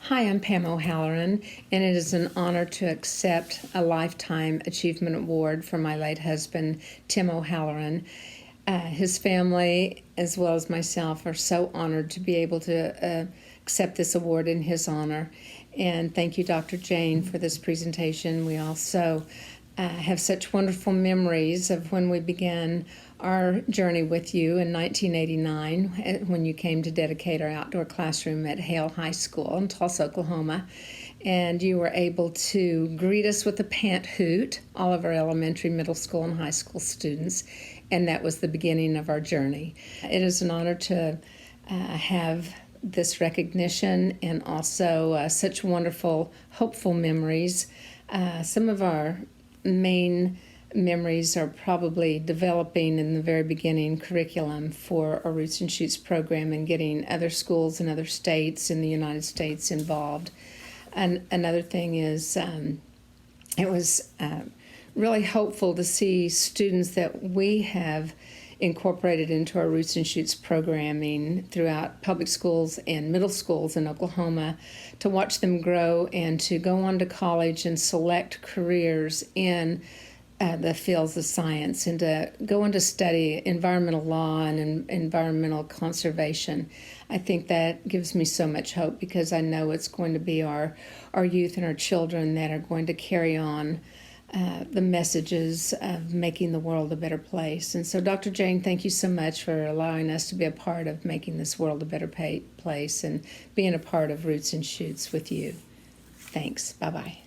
Hi, I'm Pam O'Halloran, and it is an honor to accept a Lifetime Achievement Award for my late husband, Tim O'Halloran. His family, as well as myself, are so honored to be able to accept this award in his honor. And thank you, Dr. Jane, for this presentation. We also have such wonderful memories of when we began our journey with you in 1989 when you came to dedicate our outdoor classroom at Hale High School in Tulsa, Oklahoma. And you were able to greet us with a pant hoot, all of our elementary, middle school, and high school students. And that was the beginning of our journey. It is an honor to have this recognition and also such wonderful, hopeful memories. Some of our main memories are probably developing in the very beginning curriculum for our Roots and Shoots program and getting other schools in other states in the United States involved. And another thing is it was really hopeful to see students that we have incorporated into our Roots and Shoots programming throughout public schools and middle schools in Oklahoma, to watch them grow and to go on to college and select careers in the fields of science and to go on to study environmental law and environmental conservation. I think that gives me so much hope, because I know it's going to be our youth and our children that are going to carry on the messages of making the world a better place. And so, Dr. Jane, thank you so much for allowing us to be a part of making this world a better place and being a part of Roots and Shoots with you. Thanks. Bye-bye.